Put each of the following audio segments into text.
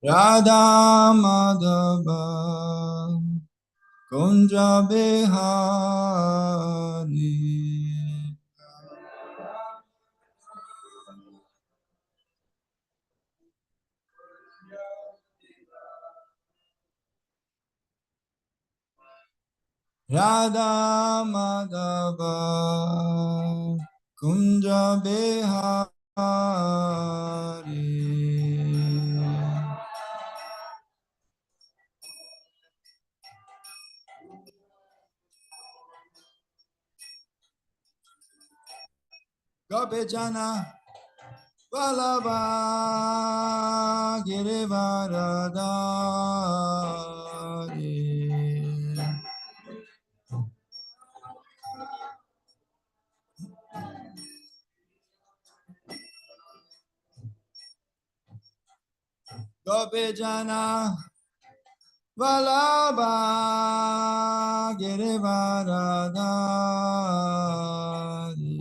Radha Madhava Kunja Bihari Radha Madhava Kunja Bihari Gopijana Vallabha Girivaradari Gopijana Vallabha Girivaradari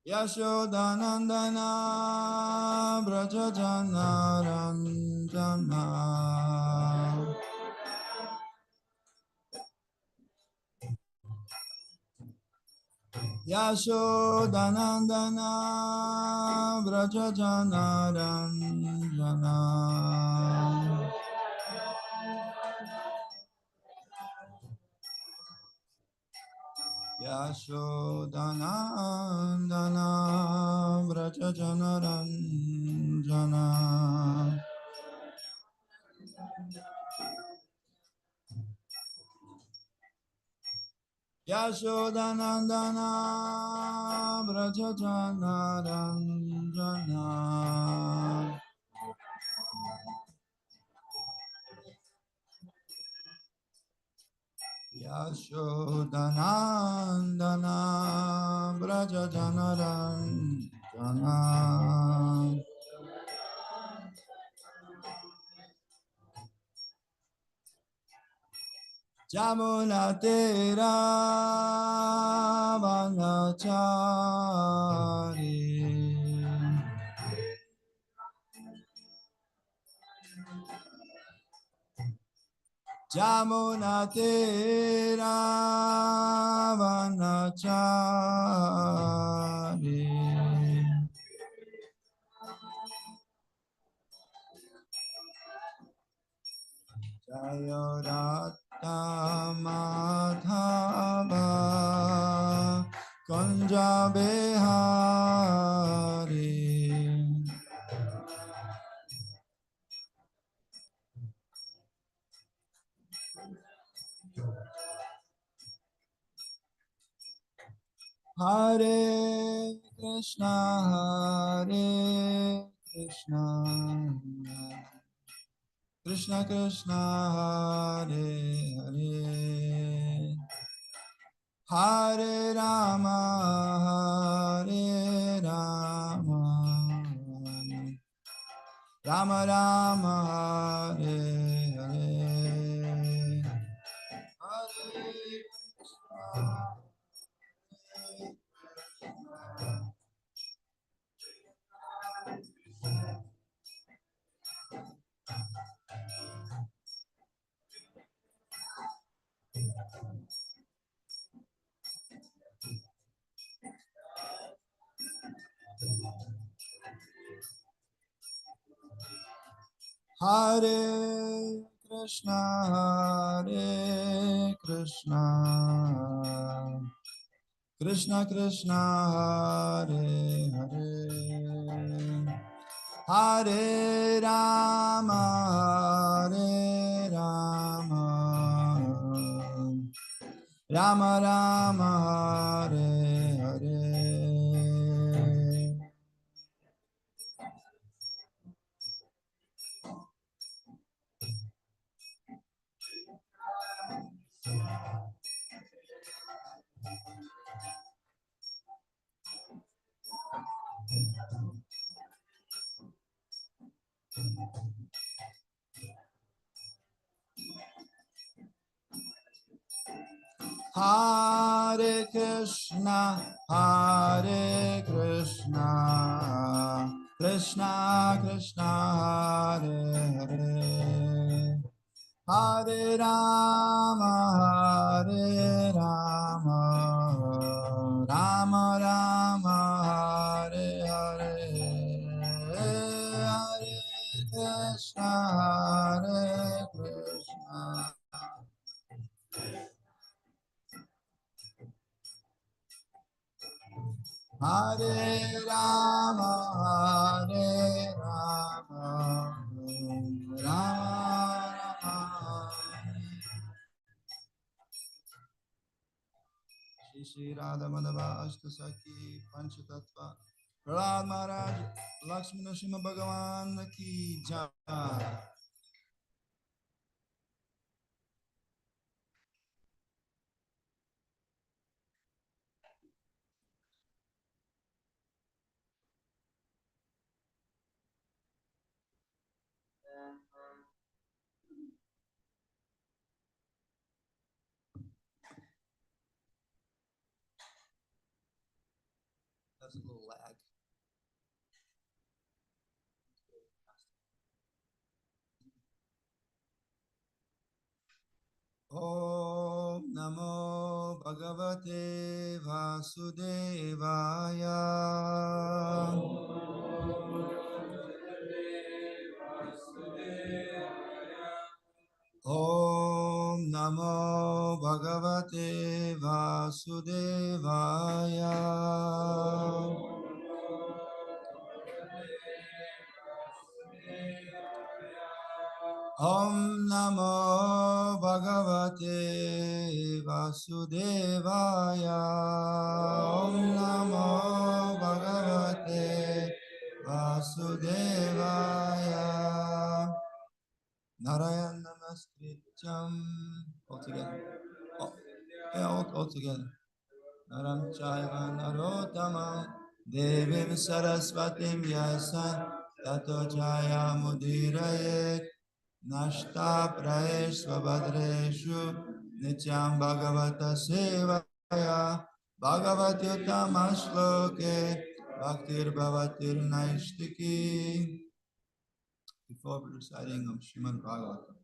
Yashodanandana Brajajana Ranjana Yashodanandana Brajajana Ranjana Yashodanandana Brajajana Ranjana Yashodanandana Brajajana Ranjana Yashodanandana Brajajana Ranjana Jamuna Tera Vanachari Jamuna Tera Vanachari Jayarata Madhava Kunja Bihari Hare Krishna Hare Krishna Krishna Krishna Hare Hare Hare Rama Hare Rama Rama Rama Hare Hare Hare Krishna Hare Krishna Krishna Krishna Hare Hare Hare Rama Hare Rama Rama Rama Hare Hare Hare Krishna, Krishna Krishna, Hare Hare, Hare Rama, Hare Rama, Rama Rama, Hare Hare, Hare Krishna, Hare Krishna, Hare Rama, Hare Rama, Rama Rama. Shri Shri Radha Madhava Ashtasaki Panchatattva Prahlad Maharaj Lakshmana Shima Bhagavan Ki Jai. That's a little lag. Om Namo Bhagavate Vasudevaya. Om Namo Bhagavate Vasudevaya. Om Namo Bhagavate Vasudevaya. Om Namo Bhagavate Vasudevaya. Narayana Namaskrityam. All together. Oh, yeah, all together. Naram Chaiva Narottamam Devim Saraswatim Vyasan Tato Jaya Mudirayet Nashta Praeshva Bhadreshu Nityam Bhagavata Sevaya Bhagavati Uttamashloke Bhaktir Bhavatir Naishtiki. Before reciting of Srimad Bhagavatam,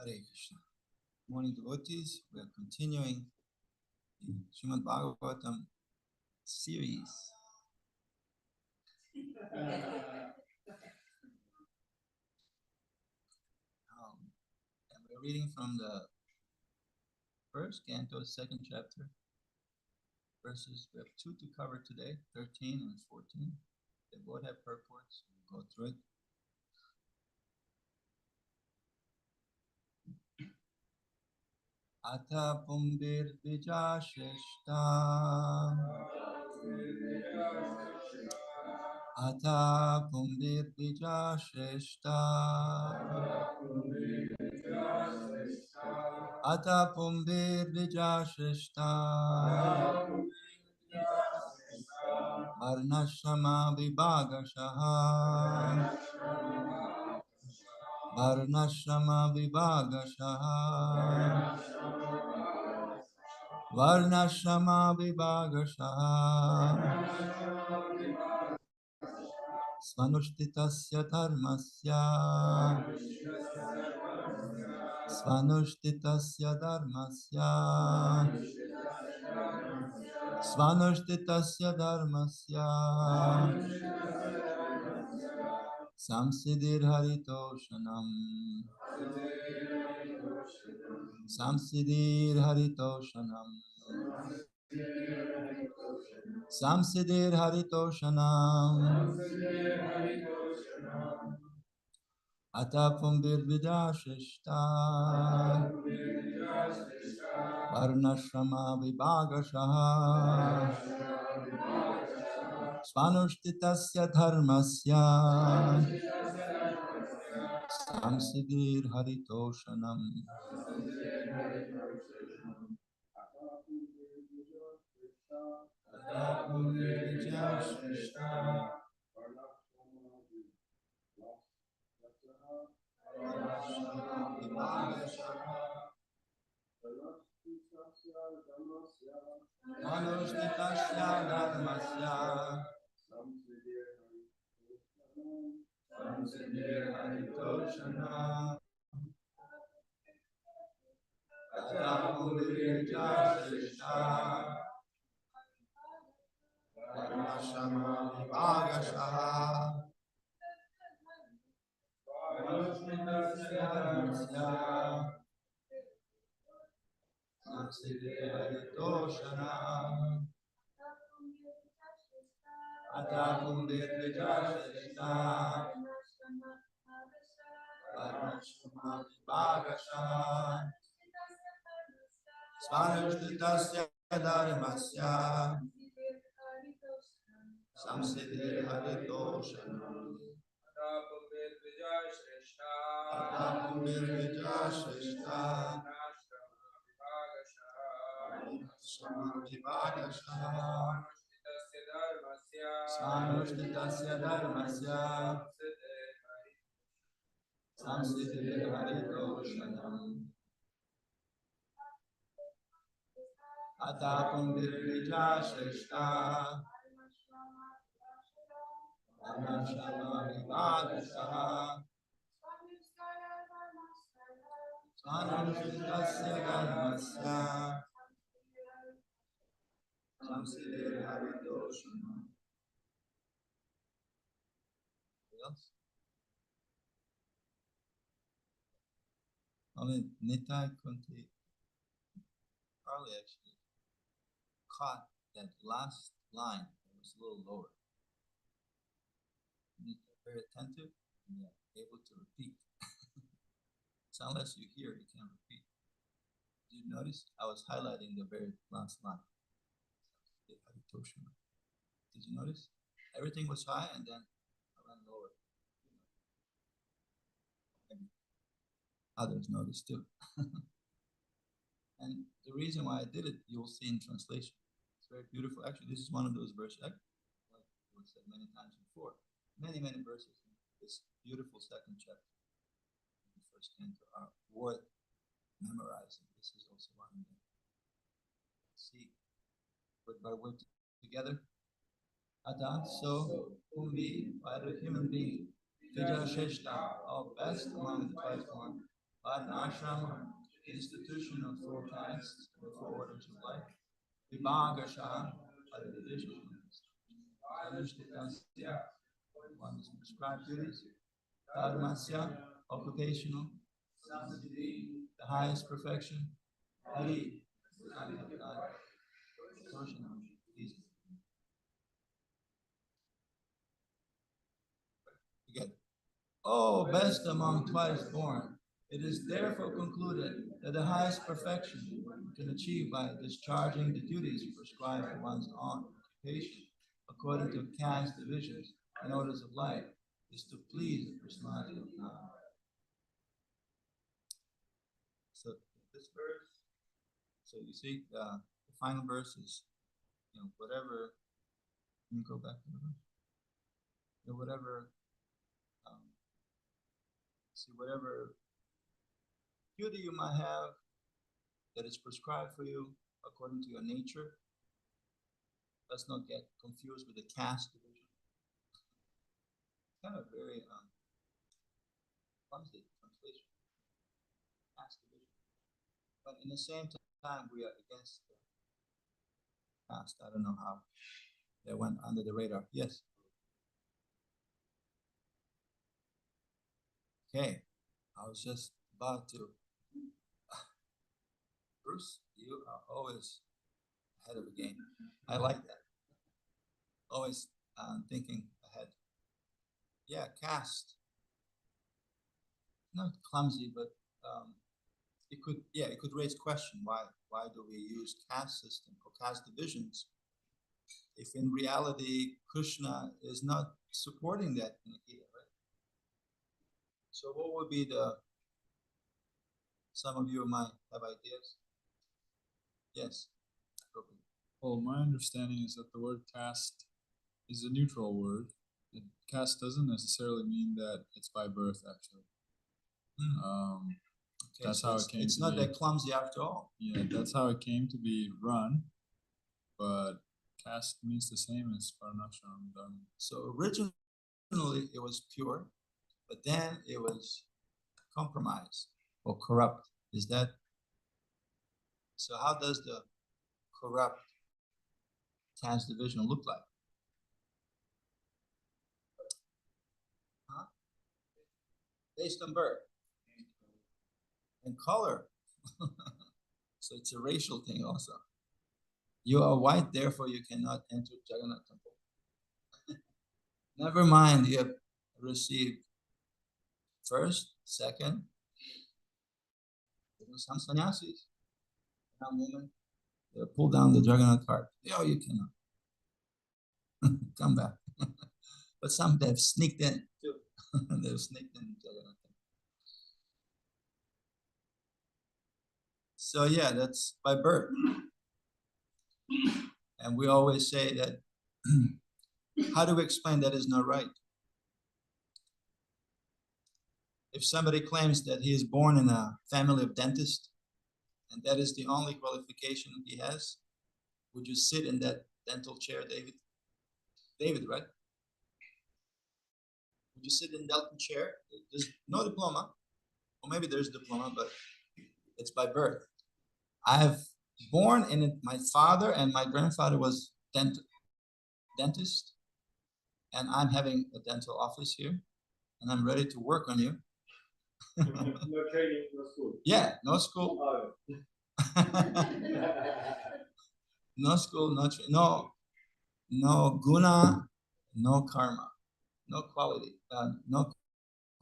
Hare Krishna. Morning devotees, we are continuing the Srimad Bhagavatam series. And we're reading from the first canto, second chapter, verses. We have 2 to cover today, 13 and 14. They both have purports. We'll go through it. Ata pumbir vijashishta. Ata pumbir vijashishta. Ata pumbir vijashishta. Varnashram vibhagashaha. Varnashram vibhagashaha. Varnashram vibhagashaha. Svanushthitasya dharmasya. Svanushthitasya dharmasya. Svanushthitasya dharmasya. Samsiddhir haritoshanam. Samsiddhir haritoshanam. Samsiddhir Haritoshanam Atapumbir Vidashishta Varnashrama Vibhagashaha Svanushthitasya Dharmasya Samsiddhir Haritoshanam. Manushthitasya dharmasya samsiddhir haritoshanam Atapumbirjashrishta Varnashrama Vibhagashaha Manushthitasya dharmasya samsiddhir haritoshanam Atapumbirjashrishta Varnashrama Vibhagashaha Svanushthitasya dharmasya samsiddhir haritoshanam Atapumbirjashrishta Vibhagashaha Svanushthitasya dharmasya samsiddhir haritoshanam Atapumbirjashrishta Varnashrama Vibhagashaha Svanushthitasya dharmasya samsiddhir haritoshanam. What else? Only Nitai Kunti Carly actually caught that last line. It was a little lower. You need to be very attentive and you're able to repeat. So unless you hear, you can't repeat. Did you notice? I was highlighting the very last line. Did you notice? Everything was high and then I went lower. Maybe others noticed too. And the reason why I did it, you'll see in translation. It's very beautiful. Actually, this is one of those verses, like we said many times before. Many verses in this beautiful second chapter. The first canto are worth memorizing. This is also one of them. See, word by word together. Ata, so, Kumbi, by the human being, Vijaya Sheshta, all best among the twice born, Varnashram, institution of four castes, or four orders of life, Vibhagasha, by the division of Anushthitasya, one's prescribed duties, Dharmasya, occupational, the highest perfection, Hari, easy. Together. Oh, best among twice born, it is therefore concluded that the highest perfection can achieve by discharging the duties prescribed for one's own occupation according to caste divisions and orders of life is to please the personality of God. So this verse, so you see the final verse is, whatever, can you go back to the verse? Whatever, see, whatever duty you might have that is prescribed for you according to your nature, let's not get confused with the caste division. It's kind of very clumsy translation. Caste division. But in the same time, we are against the caste. I don't know how they went under the radar. Yes. Okay. I was just about to. Bruce, you are always ahead of the game. I like that. always thinking ahead. Yeah, caste. Not clumsy, but it could raise question. Why do we use caste system or caste divisions if in reality Krishna is not supporting that in the Gita, right? So what would be some of you might have ideas? Yes. Prabhu. Well, my understanding is that the word caste is a neutral word. Caste doesn't necessarily mean that it's by birth, actually. Okay, That's so how it came it's to not be. that clumsy after all. Yeah, that's how it came to be run. But caste means the same as Varnashram. So originally it was pure, but then it was compromised or corrupt. Is that so? How does the corrupt caste division look like? Huh? Based on birth and color. So it's a racial thing also. You are white, therefore you cannot enter Jagannath temple. Never mind, you have received first, second, some sannyasis, some women, they pull down the Jagannath cart. Oh, you cannot. Come back. But some they've sneaked in too. They've sneaked in Jagannath. So yeah, that's by birth. And we always say that, how do we explain that is not right? If somebody claims that he is born in a family of dentists, and that is the only qualification he has, would you sit in that dental chair, David? David, right? Would you sit in that chair? There's no diploma, or maybe there's a diploma, but it's by birth. I've born in it. My father and my grandfather was dentist, and I'm having a dental office here, and I'm ready to work on you. No training, no school. Yeah, no school. No school, no guna, no karma, no quality, no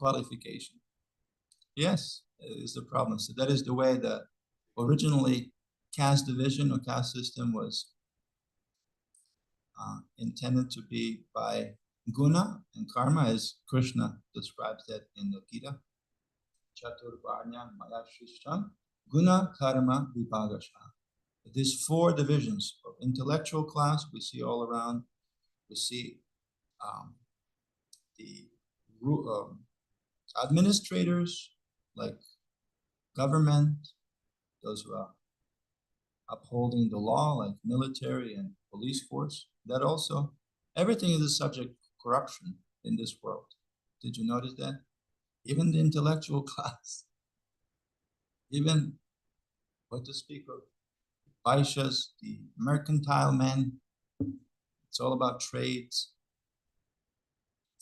qualification. Yes, is the problem. So that is the way that originally caste division or caste system was intended to be by guna and karma, as Krishna describes that in the Gita. Chaturvarnya maya shrishtam guna karma vibhagasha. These four divisions of intellectual class we see all around. We see the administrators, like government, those who are upholding the law, like military and police force. That also, everything is a subject of corruption in this world. Did you notice that? Even the intellectual class, even what to speak of Vaishyas, the mercantile men, it's all about trades.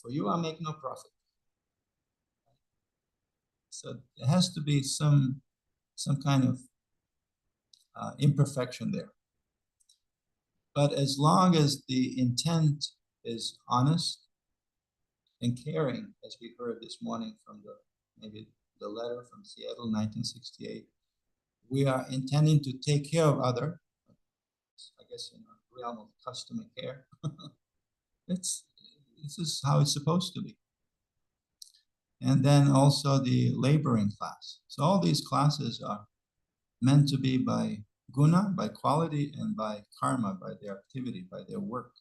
For you, I make no profit. So there has to be some kind of imperfection there. But as long as the intent is honest and caring, as we heard this morning from maybe the letter from Seattle, 1968, we are intending to take care of other, I guess in a realm of custom and care. This is how it's supposed to be. And then also the laboring class. So all these classes are meant to be by guna, by quality, and by karma, by their activity, by their work,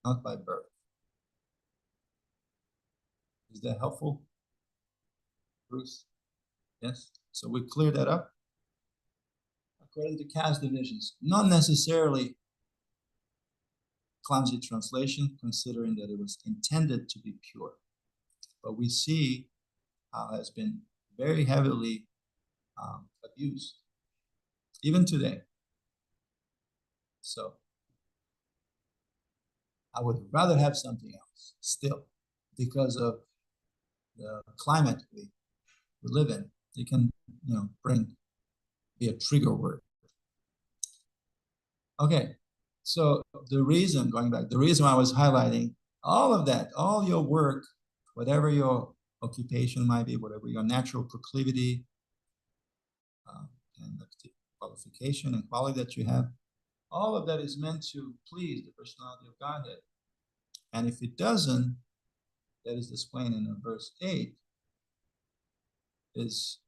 not by birth. Is that helpful, Bruce? Yes? So we clear that up. According to caste divisions, not necessarily clumsy translation, considering that it was intended to be pure. But we see how it has been very heavily abused, even today. So I would rather have something else still, because of the climate we live in. It can, be a trigger word. Okay, So the reason, going back, the reason I was highlighting all of that, all your work, whatever your occupation might be, whatever your natural proclivity and the qualification and quality that you have, all of that is meant to please the personality of Godhead. And if it doesn't, that is explained in verse 8, is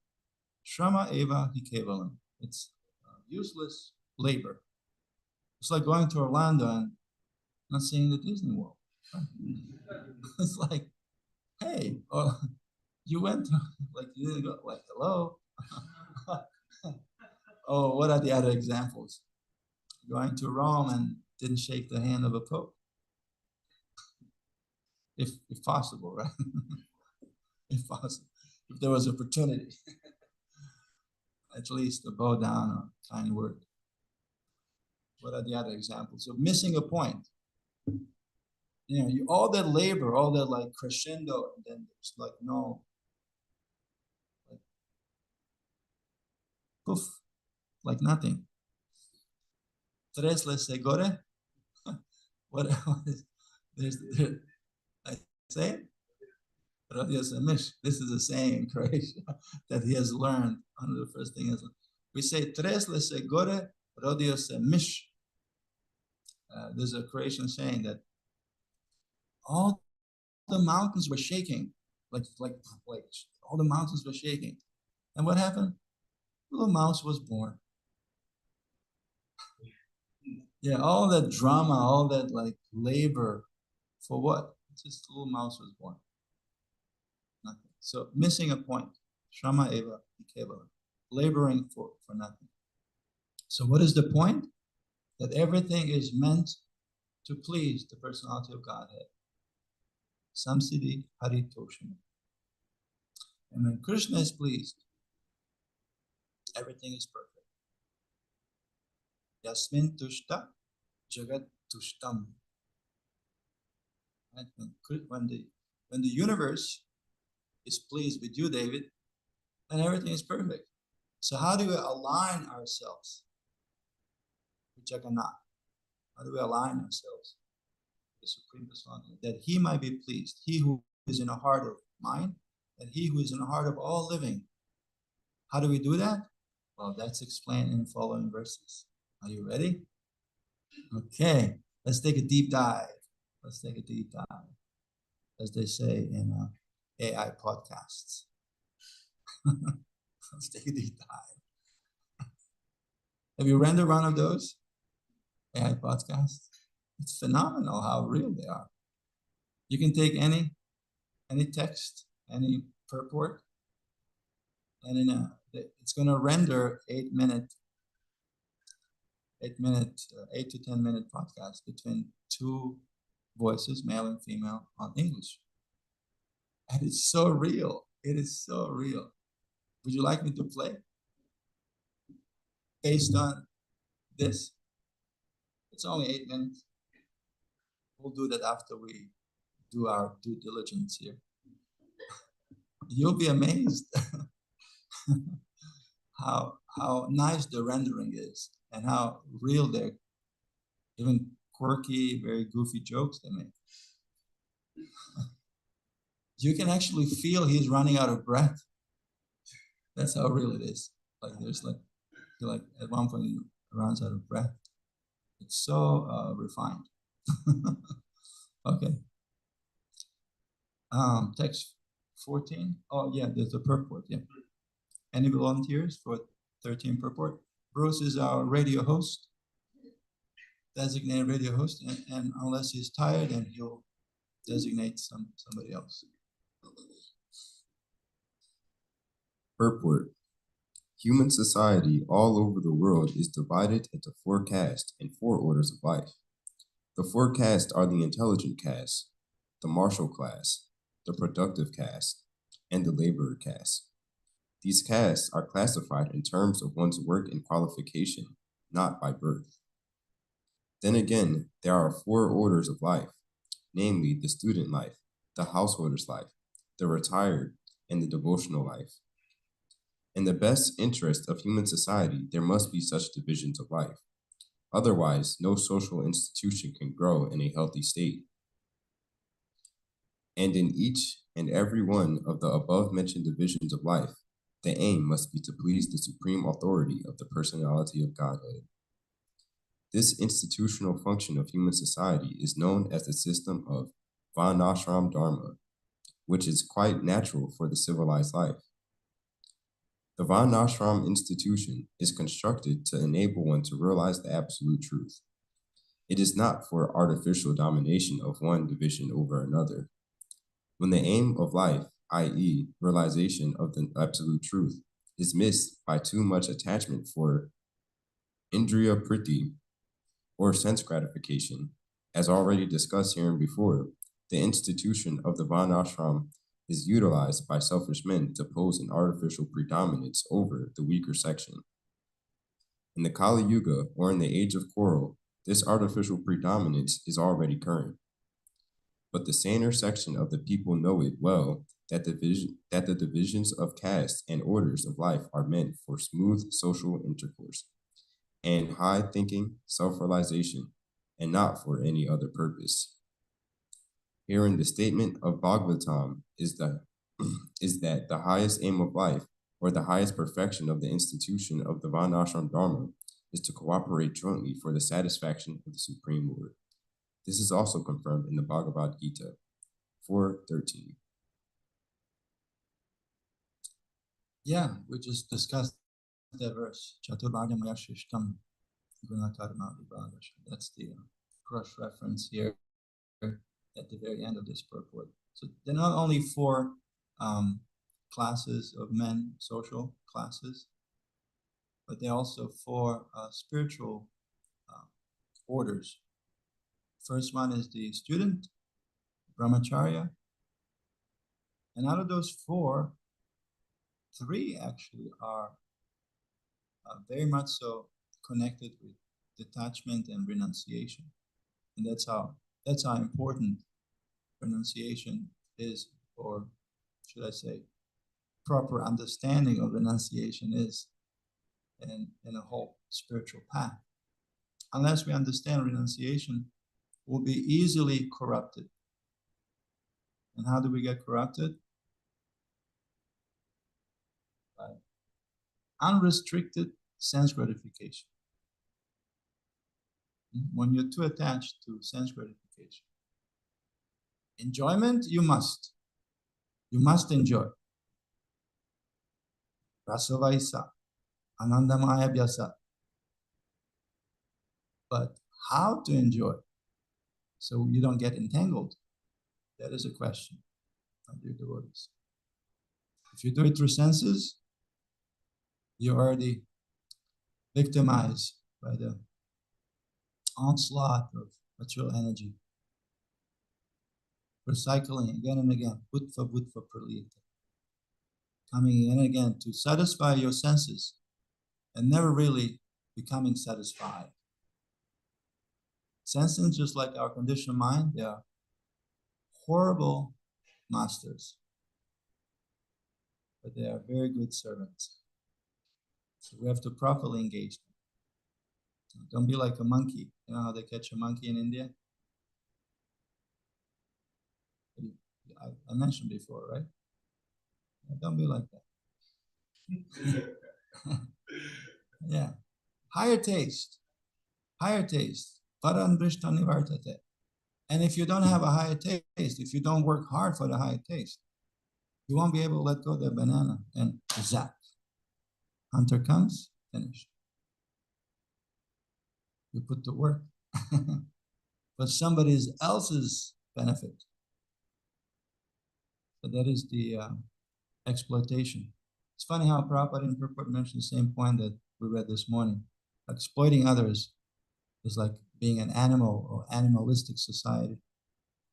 Shrama Eva Hikevalam. It's useless labor. It's like going to Orlando and not seeing the Disney World. It's like, hey, you went to, like, you didn't go, like, hello. Oh, what are the other examples? Going to Rome and didn't shake the hand of a pope. If possible, right? If possible, if there was opportunity, at least a bow down or kind word. What are the other examples of missing a point? You know, all that labor, all that like crescendo, and then there's like no, like, poof, like nothing. Tres les segore. What is there, I say it? This is a saying in Croatia that he has learned. One of the first things we say, tres les segore, rodio se mish. There's a Croatian saying that all the mountains were shaking, like all the mountains were shaking. And what happened? Little mouse was born. Yeah, all that drama, all that like labor, for what? Just a little mouse was born. Nothing. So missing a point. Shrama Eva Kevala. Laboring for nothing. So what is the point? That everything is meant to please the personality of Godhead. Samsiddhi Hari Toshana. And when Krishna is pleased, everything is perfect. Yasmin tushta jagat tushtam. Right? When the universe is pleased with you, David, then everything is perfect. So how do we align ourselves with Jagannath? How do we align ourselves with the Supreme Personality? That he might be pleased. He who is in the heart of mine, and he who is in the heart of all living. How do we do that? Well, that's explained in the following verses. Are you ready? Okay, let's take a deep dive. Let's take a deep dive, as they say in AI podcasts. Let's take a deep dive. Have you rendered one of those AI podcasts? It's phenomenal how real they are. You can take any text, any purport, and it's going to render 8 to 10 minute podcast between two voices, male and female, on English. And it's so real. It is so real. Would you like me to play? Based on this? It's only 8 minutes. We'll do that after we do our due diligence here. You'll be amazed how nice the rendering is and how real they're, even quirky, very goofy jokes they make. You can actually feel he's running out of breath. That's how real it is. Like there's like at one point he runs out of breath. It's so refined. Okay. Text 14. Oh yeah, there's a purport. Yeah. Any volunteers for 13 purport? Bruce is our radio host, designated radio host, and unless he's tired, then he'll designate somebody else. Purport. Human society all over the world is divided into 4 castes and 4 orders of life. The 4 castes are the intelligent caste, the martial class, the productive caste, and the laborer caste. These castes are classified in terms of one's work and qualification, not by birth. Then again, there are 4 orders of life, namely the student life, the householder's life, the retired, and the devotional life. In the best interest of human society, there must be such divisions of life. Otherwise, no social institution can grow in a healthy state. And in each and every one of the above-mentioned divisions of life, the aim must be to please the supreme authority of the personality of Godhead. This institutional function of human society is known as the system of Varnashram Dharma, which is quite natural for the civilized life. The Varnashram institution is constructed to enable one to realize the absolute truth. It is not for artificial domination of one division over another. When the aim of life, i.e., realization of the absolute truth, is missed by too much attachment for indriya priti, or sense gratification, as already discussed here and before, the institution of the Varnashram is utilized by selfish men to pose an artificial predominance over the weaker section. In the Kali Yuga, or in the age of coral, this artificial predominance is already current. But the saner section of the people know it well that the divisions of caste and orders of life are meant for smooth social intercourse and high thinking self-realization, and not for any other purpose. Herein the statement of Bhagavatam is that the highest aim of life, or the highest perfection of the institution of the Varnashram Dharma, is to cooperate jointly for the satisfaction of the Supreme Lord. This is also confirmed in the Bhagavad Gita 4:13. Yeah, we just discussed that verse. Chaturvardham Yashishtam Gunakarma Vibhagasham. That's the cross reference here at the very end of this purport. So they're not only four classes of men, social classes, but they're also four spiritual orders. First one is the student, brahmacharya, and out of those four, three actually are very much so connected with detachment and renunciation, and that's how important renunciation is, or should I say, proper understanding of renunciation is in a whole spiritual path. Unless we understand renunciation, we'll be easily corrupted. And how do we get corrupted? By unrestricted sense gratification. When you're too attached to sense gratification. Enjoyment, you must enjoy. Rasavaisa, Anandamaya Vyasa. But how to enjoy so you don't get entangled? That is a question of your devotees. If you do it through senses, you're already victimized by the onslaught of material energy. Recycling again and again, bhutva pralita. Coming again and again to satisfy your senses and never really becoming satisfied. Senses, just like our conditioned mind, they are horrible masters, but they are very good servants. So we have to properly engage them. So don't be like a monkey. You know how they catch a monkey in India? I mentioned before, right? Don't be like that. Yeah. Higher taste. Paran drishta nivartate. And if you don't have a higher taste, if you don't work hard for the higher taste, you won't be able to let go of that banana and zap. Hunter comes, finished. You put to work. For somebody else's benefit. So that is the exploitation. It's funny how Prabhupada in purport mentioned the same point that we read this morning. Exploiting others is like being an animal or animalistic society.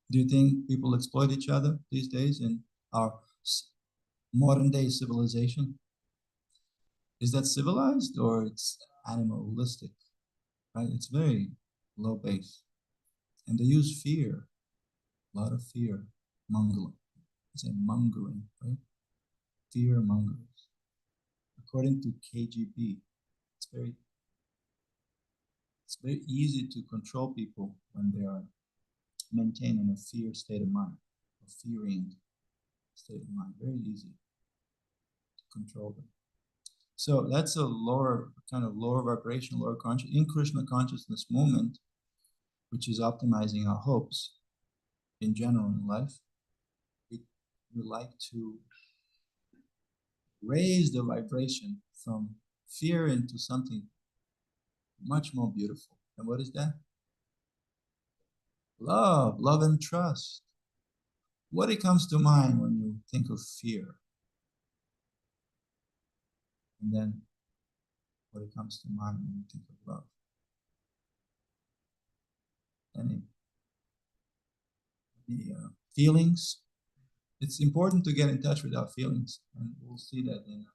Do you think people exploit each other these days in our modern day civilization? Is that civilized or it's animalistic? Right? It's very low base. And they use fear, a lot of fear, mongering. It's a mongering, right? Fear mongers. According to KGB, it's very It's very easy to control people when they are maintaining a fear state of mind, a fearing state of mind. Very easy to control them. So that's a lower vibration, lower conscious in Krishna consciousness moment, which is optimizing our hopes in general in life. We like to raise the vibration from fear into something much more beautiful. And what is that? Love and trust. What it comes to mind when you think of fear? And then what it comes to mind when you think of love? Any feelings? It's important to get in touch with our feelings, and we'll see that in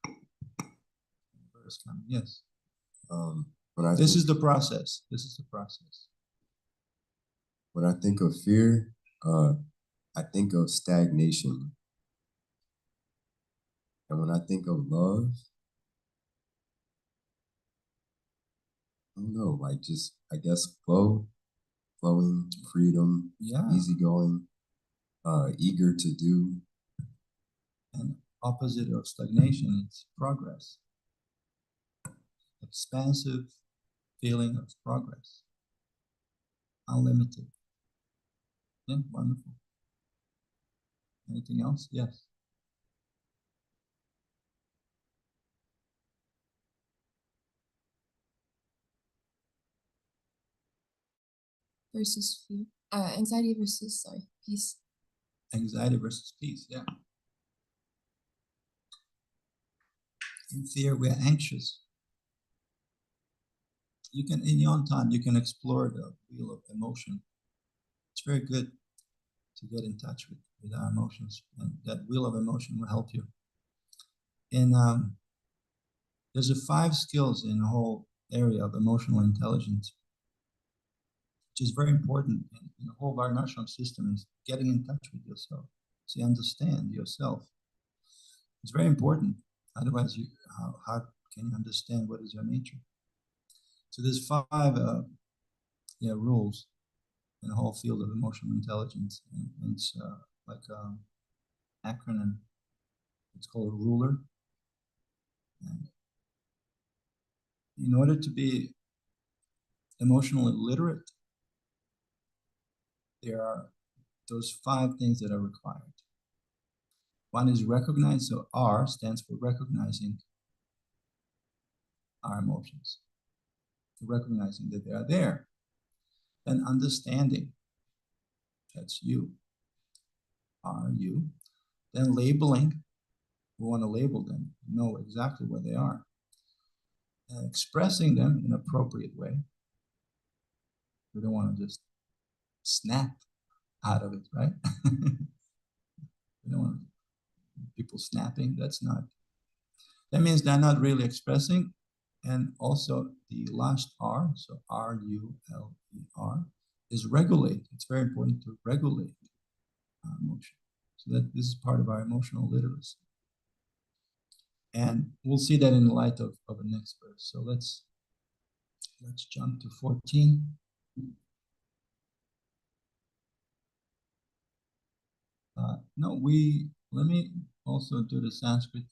the verse coming. Yes. This is the process. This is the process. When I think of fear, I think of stagnation. And when I think of love, I don't know, like just, I guess, flowing, freedom, easygoing, eager to do. And opposite of stagnation, it's progress. Expansive feeling of progress. Unlimited. Yeah, wonderful. Anything else? Yes. Versus fear. Anxiety versus, peace. Anxiety versus peace, yeah. In fear, we're anxious. You can, in your own time, you can explore the wheel of emotion. It's very good to get in touch with our emotions, and that wheel of emotion will help you. And there's 5 skills in the whole area of emotional intelligence, which is very important in the whole Varnashram system, is getting in touch with yourself, so you understand yourself. It's very important. Otherwise, how can you understand what is your nature? So there's 5 rules in the whole field of emotional intelligence, and it's like an acronym. It's called RULER. And in order to be emotionally literate, there are those 5 things that are required. One is recognize, so R stands for recognizing our emotions, recognizing that they are there. Then understanding, that's you, are you. Then labeling, we want to label them, know exactly what they are. And expressing them in an appropriate way. We don't want to just snap out of it, right? We don't want people snapping. That means they're not really expressing. And also the last R, so R-U-L-E-R, is regulate. It's very important to regulate our emotion. So that this is part of our emotional literacy. And we'll see that in the light of the next verse. So let's jump to 14. Let me also do the Sanskrit.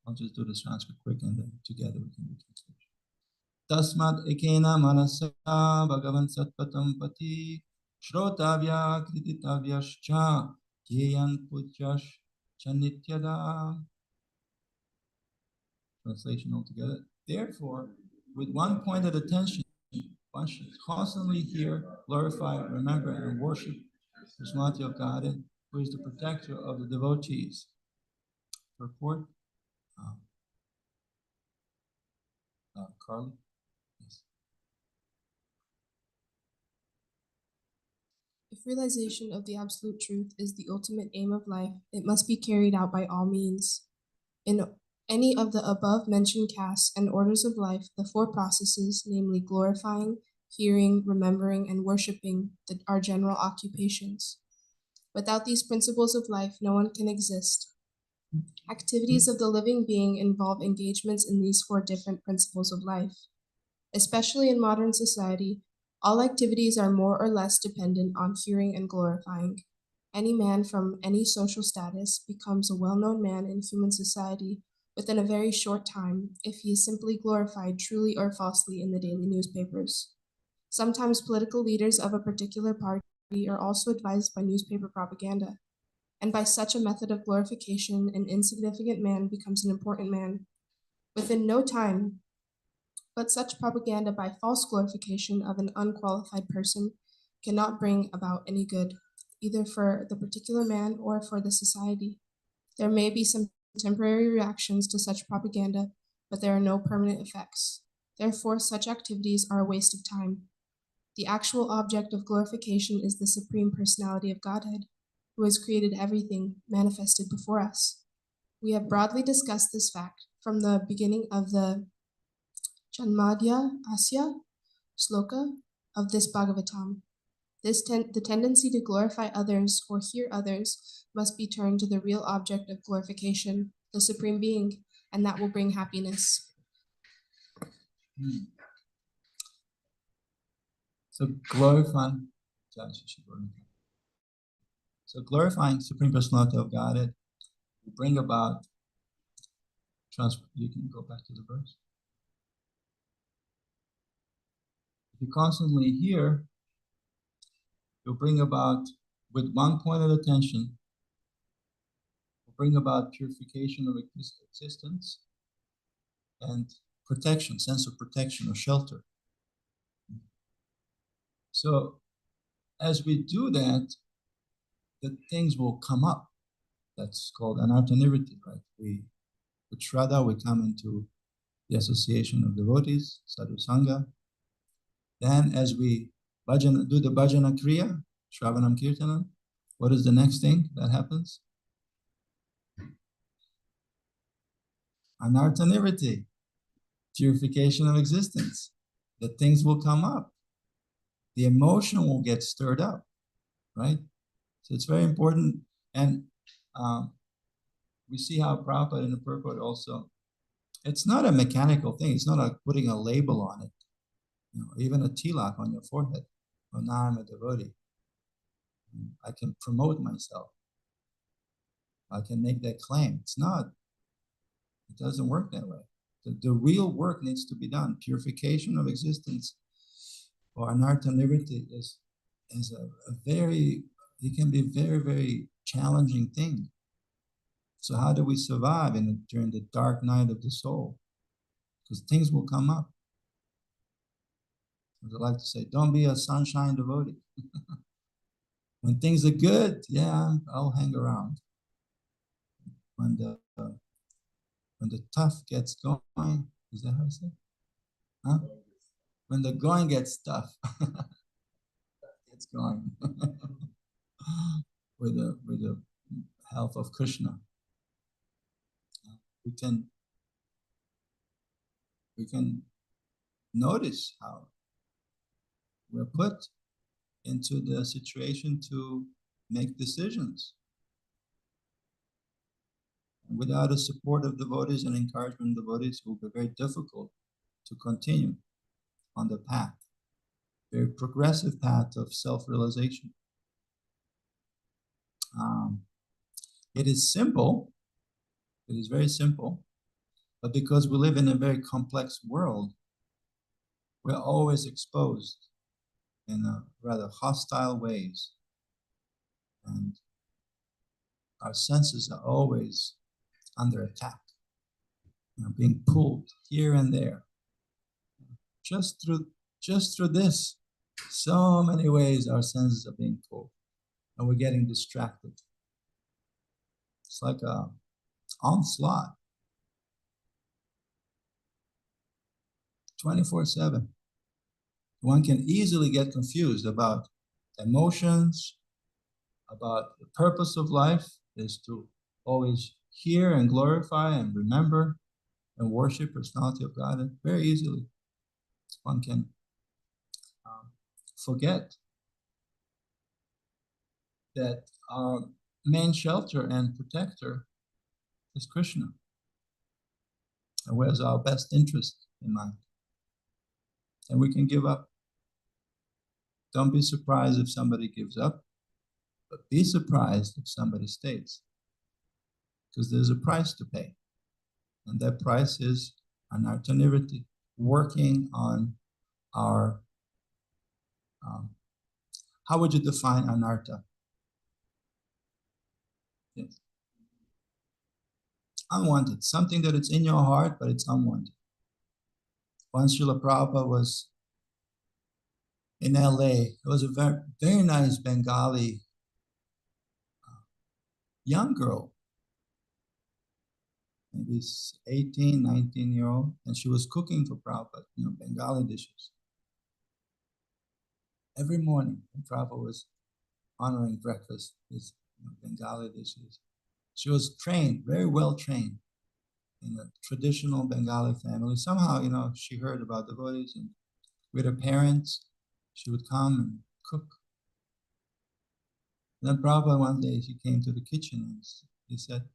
I'll just do the Sanskrit quick, and then together we can do translation. Tasmad ekena manasa bhagavan satpatam pati shrotavya krititavyascha yeyan pujash chanityada. Translation altogether. Therefore, with one pointed attention, one should constantly hear, glorify, remember, and worship the personality of God, who is the protector of the devotees. Purport, Carly? Yes. If realization of the absolute truth is the ultimate aim of life, it must be carried out by all means. In any of the above mentioned castes and orders of life, the 4 processes, namely glorifying, hearing, remembering, and worshiping, are general occupations. Without these principles of life, no one can exist. Activities of the living being involve engagements in these 4 different principles of life. Especially in modern society, all activities are more or less dependent on hearing and glorifying. Any man from any social status becomes a well-known man in human society within a very short time if he is simply glorified truly or falsely in the daily newspapers. Sometimes political leaders of a particular party are also advised by newspaper propaganda, and by such a method of glorification, an insignificant man becomes an important man within no time. But such propaganda by false glorification of an unqualified person cannot bring about any good, either for the particular man or for the society. There may be some temporary reactions to such propaganda, but there are no permanent effects. Therefore, such activities are a waste of time. The actual object of glorification is the Supreme Personality of Godhead, who has created everything manifested before us. We have broadly discussed this fact from the beginning of the Janmadhya Asya sloka of this Bhagavatam. The tendency to glorify others or hear others must be turned to the real object of glorification, the Supreme Being, and that will bring happiness. So glorifying Supreme Personality of Godhead will bring about you can go back to the verse. If you constantly hear, you'll bring about, with one point of attention, will bring about purification of existence and protection, sense of protection or shelter. So as we do that, the things will come up. That's called anartaniriti, right? With Shraddha, we come into the association of devotees, sadhu sangha. Then as we do the bhajana kriya, shravanam kirtanam, what is the next thing that happens? Anartaniriti, purification of existence. The things will come up. The emotion will get stirred up, right? So it's very important. And we see how Prabhupada in the purport also, it's not a mechanical thing. It's not like putting a label on it. You know, even a tilak on your forehead. Oh, now I'm a devotee. I can promote myself. I can make that claim. It's not. It doesn't work that way. The real work needs to be done. Purification of existence or anartaniriti is a very, it can be a very, very challenging thing. So how do we survive during the dark night of the soul? Because things will come up. As I like to say, don't be a sunshine devotee. When things are good, yeah, I'll hang around. When the tough gets going, is that how I say? Huh? When the going gets tough, it's going. with the help of Krishna, we can notice how we're put into the situation to make decisions. Without the support of devotees and encouragement of devotees, it will be very difficult to continue on the path, very progressive path of self-realization. It is simple, it is very simple, but because we live in a very complex world, we're always exposed in a rather hostile ways. And our senses are always under attack, being pulled here and there. Just through this, so many ways our senses are being pulled, and we're getting distracted. It's like a onslaught, 24/7. One can easily get confused about emotions, about the purpose of life is to always hear and glorify and remember and worship personality of God, and very easily one can forget that our main shelter and protector is Krishna, and who has our best interest in mind. and we can give up. Don't be surprised if somebody gives up, but be surprised if somebody stays, because there's a price to pay, and that price is anartha-nivritti, working on our, how would you define anartha? Yes. Unwanted, something that it's in your heart, but it's unwanted. Once Srila Prabhupada was in LA, it was a very, very nice Bengali young girl, maybe 18, 19-year-old, and she was cooking for Prabhupada, Bengali dishes. Every morning, when Prabhupada was honoring breakfast with Bengali dishes. She was trained, very well trained, in a traditional Bengali family. Somehow, she heard about devotees, and with her parents, she would come and cook. And then Prabhupada one day, he came to the kitchen and he said,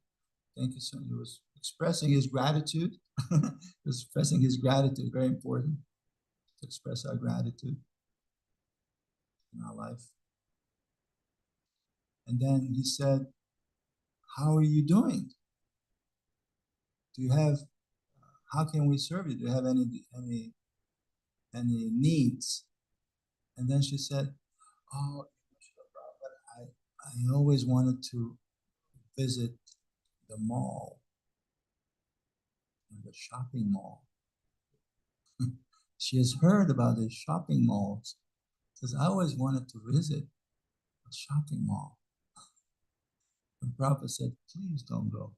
"Thank you so much." He was expressing his gratitude. He was expressing his gratitude, very important to express our gratitude in our life. And then he said, "How are you doing? Do you have, how can we serve you? Do you have any needs?" And then she said, "Oh, I always wanted to visit the mall, the shopping mall." She has heard about the shopping malls. Says, "I always wanted to visit a shopping mall." And Prabhupada said, "Please don't go."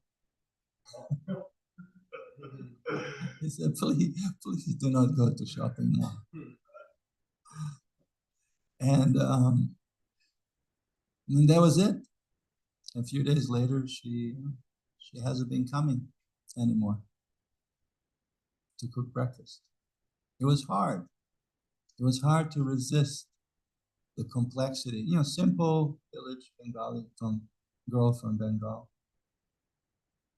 He said, please do not go to shopping mall." And that was it. A few days later, she hasn't been coming anymore to cook breakfast. It was hard. It was hard to resist the complexity. Simple village Bengali girl from Bengal.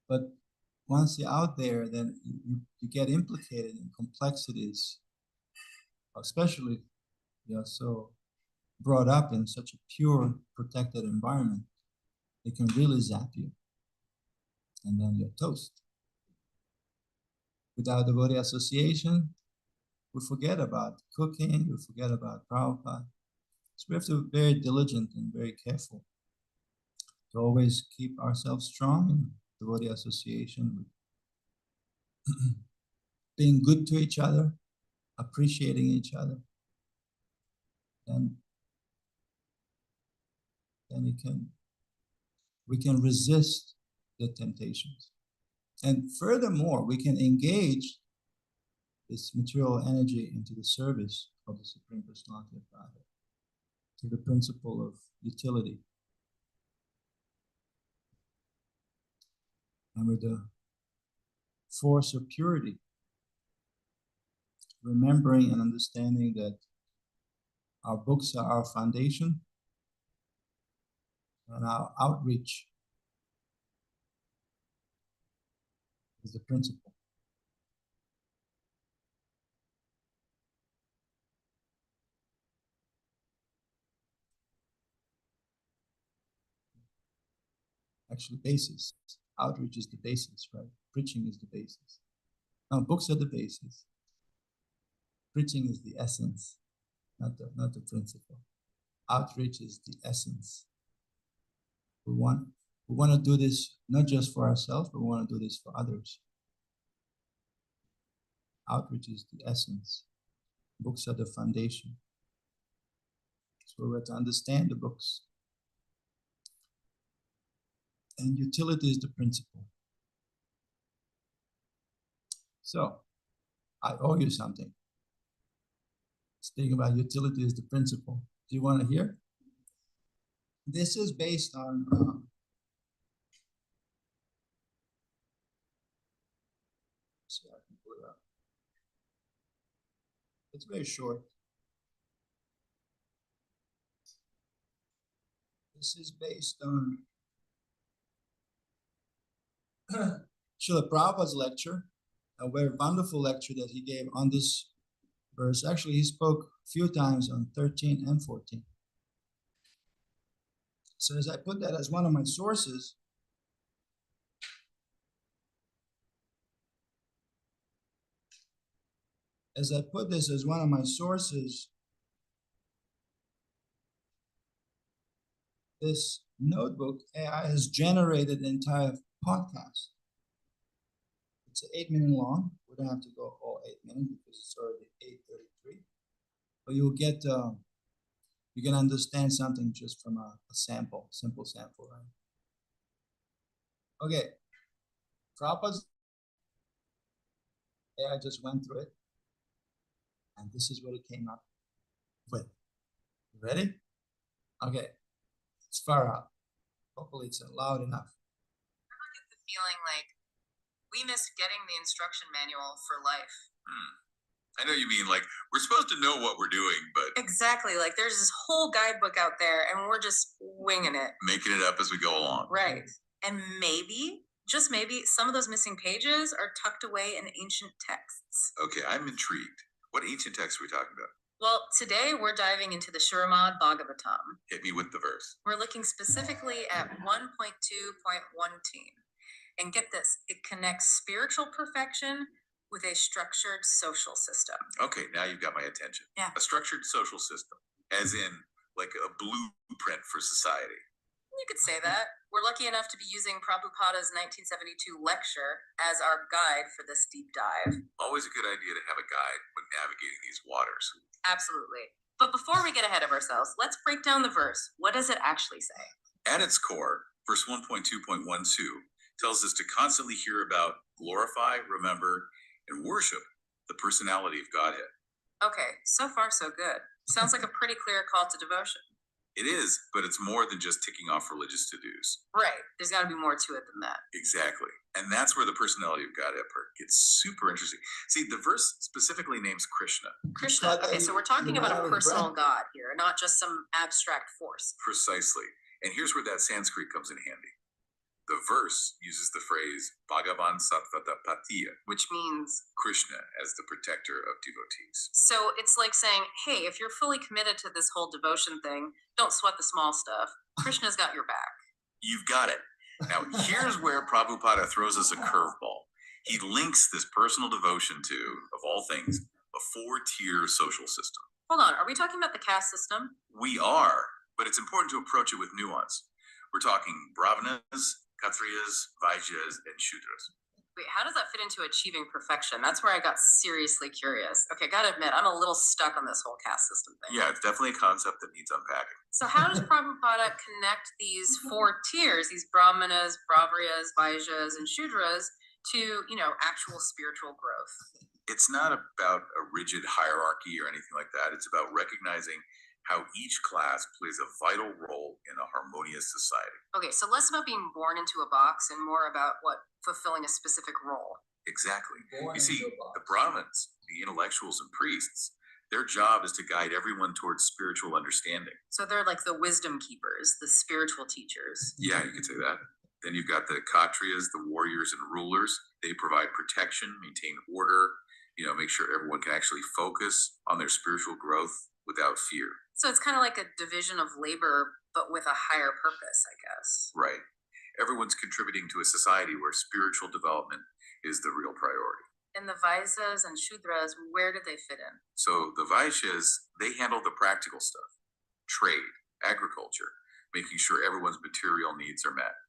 But once you're out there, then you get implicated in complexities, especially so brought up in such a pure, protected environment. It can really zap you, and then you're toast. Without devotee association, we forget about cooking, we forget about Prabhupada. So we have to be very diligent and very careful to always keep ourselves strong in devotee association, being good to each other, appreciating each other. And then we can resist the temptations. And furthermore, we can engage this material energy into the service of the Supreme Personality of Godhead, to the principle of utility. And with the force of purity, remembering and understanding that our books are our foundation, and our outreach is the principle. Actually, basis. Outreach is the basis, right? Preaching is the basis. No, books are the basis. Preaching is the essence, not the principle. Outreach is the essence. We want to do this not just for ourselves, but we want to do this for others. Outreach is the essence. Books are the foundation. So we have to understand the books. And utility is the principle. So, I owe you something. Speaking about utility is the principle. Do you want to hear? This is based on see if I can pull it up. It's very short. This is based on Srila Prabhupada's lecture, a very wonderful lecture that he gave on this verse. Actually, he spoke a few times on 13 and 14. So as I put that as one of my sources, this notebook AI has generated the entire podcast. It's 8 minutes long. We don't have to go all 8 minutes because it's already 8:33. But you'll get, you can understand something just from a simple sample, right? Okay, Prabhupada's AI just went through it, and this is what it came up with. You ready? Okay, it's far out. Hopefully it's loud enough. I get the feeling like we missed getting the instruction manual for life. I know you mean like we're supposed to know what we're doing, but Exactly. Like there's this whole guidebook out there and we're just winging it. making it up as we go along. Right. And maybe, just maybe, some of those missing pages are tucked away in ancient texts. Okay, I'm intrigued. What ancient text are we talking about? Well, today we're diving into the Srimad Bhagavatam. Hit me with the verse. We're looking specifically at 1.2.1. And get this, it connects spiritual perfection with a structured social system. Okay, now you've got my attention. Yeah. A structured social system, as in like a blueprint for society. You could say that. We're lucky enough to be using Prabhupada's 1972 lecture as our guide for this deep dive. Always a good idea to have a guide when navigating these waters. Absolutely. But before we get ahead of ourselves, let's break down the verse. What does it actually say? At its core, verse 1.2.12 tells us to constantly hear about, glorify, remember, and worship the personality of Godhead. Okay, so far so good. Sounds like a pretty clear call to devotion. It is, but it's more than just ticking off religious to-dos. Right, there's got to be more to it than that. Exactly. And that's where the personality of Godhead part gets super interesting. See, the verse specifically names Krishna. Krishna, okay, so we're talking about a personal god here, not just some abstract force. Precisely. And here's where that Sanskrit comes in handy. The verse uses the phrase Bhagavan Sattvatapatiya, Which means, Krishna as the protector of devotees. so it's like saying, hey, if you're fully committed to this whole devotion thing, don't sweat the small stuff. Krishna's got your back. You've got it. Now, here's where Prabhupada throws us a curveball. He links this personal devotion to, of all things, a 4-tier social system. Hold on, are we talking about the caste system? We are, but it's important to approach it with nuance. We're talking Brahmanas, Kshatriyas, Vaishyas, and Shudras. Wait, how does that fit into achieving perfection? That's where I got seriously curious. Okay, gotta admit, I'm a little stuck on this whole caste system thing. Yeah, it's definitely a concept that needs unpacking. So how does Prabhupada connect these 4 tiers, these Brahmanas, Brahmaryas, Vaishyas, and Shudras to, actual spiritual growth? It's not about a rigid hierarchy or anything like that. It's about recognizing how each class plays a vital role in a harmonious society. Okay, so less about being born into a box and more about fulfilling a specific role. Exactly. Born You see, into a box. the Brahmins, the intellectuals and priests, their job is to guide everyone towards spiritual understanding. So they're like the wisdom keepers, the spiritual teachers. Yeah, you could say that. Then you've got the Kshatriyas, the warriors and rulers. They provide protection, maintain order, make sure everyone can actually focus on their spiritual growth without fear. So it's kind of like a division of labor, but with a higher purpose, I guess. Right. Everyone's contributing to a society where spiritual development is the real priority. And the Vaishyas and Shudras, where did they fit in? So the Vaishyas, they handle the practical stuff, trade, agriculture, making sure everyone's material needs are met.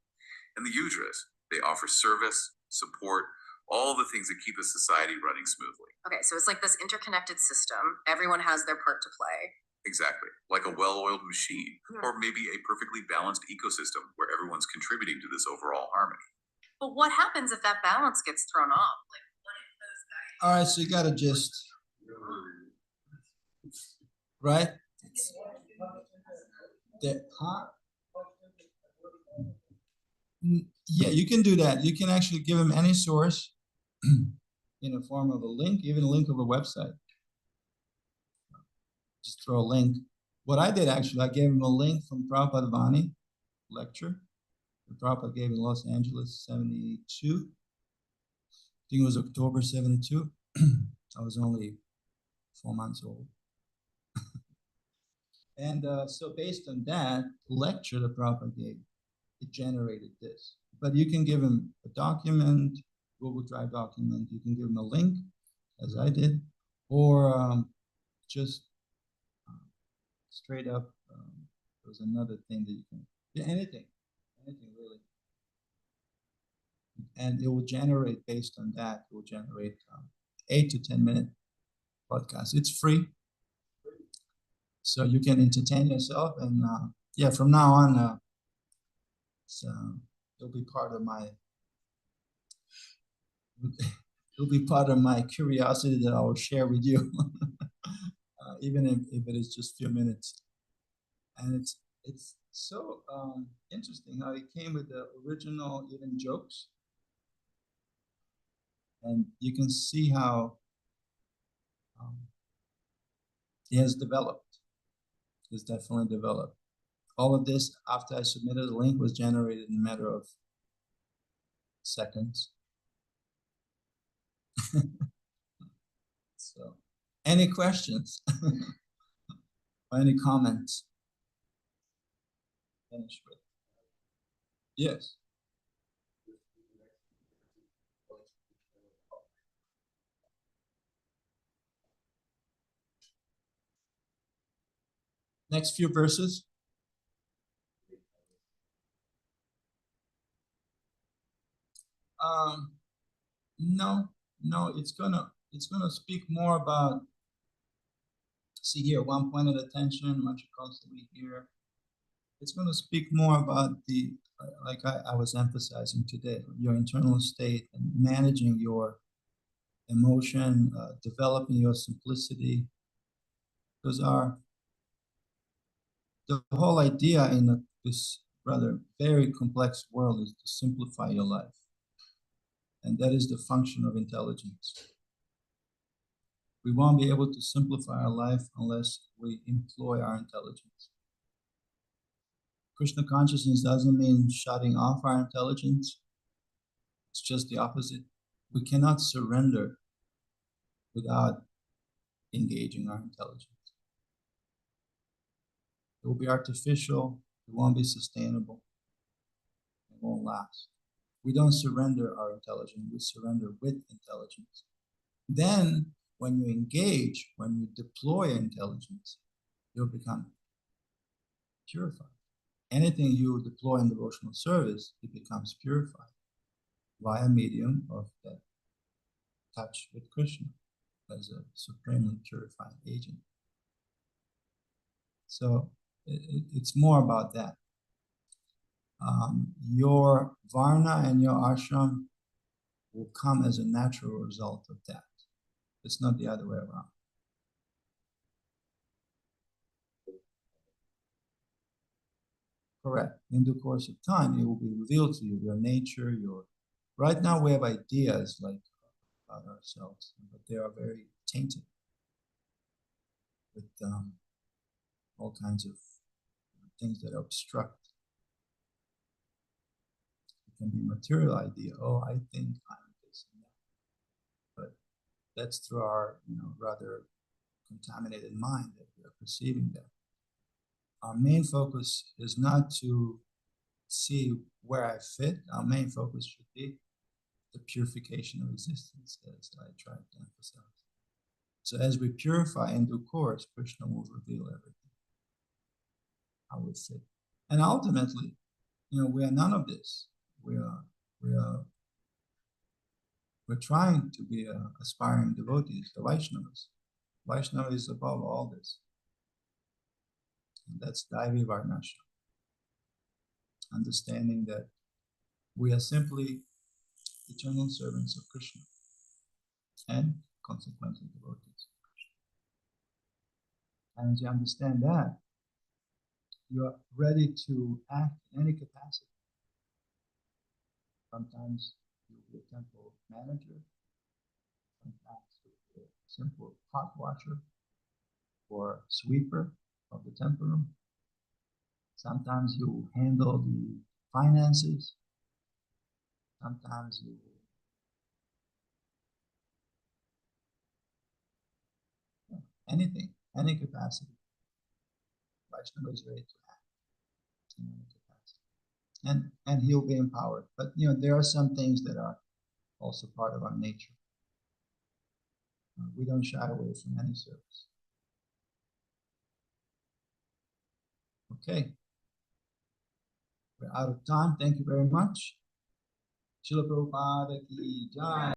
And the Udras, they offer service, support, all the things that keep a society running smoothly. Okay, so it's like this interconnected system. Everyone has their part to play. Exactly, like a well-oiled machine, or maybe a perfectly balanced ecosystem where everyone's contributing to this overall harmony. But what happens if that balance gets thrown off? Like, what if those guys... All right, so you got to just, right? Yeah, you can do that. You can actually give them any source in the form of a link, even a link of a website. Just throw a link. What I did actually, I gave him a link from Prabhupada Vani lecture. The Prabhupada gave in Los Angeles, 72. I think it was October 72. I was only 4 months old. And so based on that lecture that Prabhupada gave, it generated this. But you can give him a document, Google Drive document, you can give him a link, as I did, or just straight up, there's another thing that you can, yeah, anything really. And it will generate, based on that, it will generate 8 to 10 minute podcast. It's free. So you can entertain yourself, and yeah, from now on, it'll be part of my curiosity that I will share with you, even if it is just a few minutes. And it's so interesting how he came with the original even jokes, and you can see how he has developed. He's definitely developed. All of this, after I submitted the link, was generated in a matter of seconds. So, any questions? Or any comments? Finish with. Yes. Next few verses. No, it's gonna speak more about, see here, one point of attention, much constantly here. It's gonna speak more about the, like I was emphasizing today, your internal state and managing your emotion, developing your simplicity. Those are the whole idea in this rather very complex world, is to simplify your life. And that is the function of intelligence. We won't be able to simplify our life unless we employ our intelligence. Krishna consciousness doesn't mean shutting off our intelligence. It's just the opposite. We cannot surrender without engaging our intelligence. It will be artificial, it won't be sustainable, it won't last. We don't surrender our intelligence, we surrender with intelligence. Then, when you engage, when you deploy intelligence, you'll become purified. Anything you deploy in devotional service, it becomes purified via medium of that touch with Krishna as a supremely purifying agent. So it's more about that. Your Varna and your ashram will come as a natural result of that. It's not the other way around. Correct. In the course of time, it will be revealed to you, your nature, your... Right now we have ideas like about ourselves, but they are very tainted with all kinds of things that obstruct. It can be material idea. Oh, I think I'm this and that. But that's through our, rather contaminated mind that we are perceiving that. Our main focus is not to see where I fit. Our main focus should be the purification of existence, as I tried to emphasize. So as we purify in due course, Krishna will reveal everything, how we fit. And ultimately, we are none of this. We're trying to be aspiring devotees, the Vaishnavas. Vaishnava is above all this. And that's Daivi Varnashram. Understanding that we are simply eternal servants of Krishna and consequently devotees. And as you understand that, you are ready to act in any capacity. Sometimes you'll be a temple manager, sometimes you'll be a simple pot washer or sweeper of the temple room. Sometimes you will handle the finances. Sometimes you will anything, any capacity. Vaishnava is ready to act in any capacity. And he'll be empowered. But there are some things that are also part of our nature. We don't shy away from any service. Okay. We're out of time. Thank you very much. Srila Prabhupada ki jai.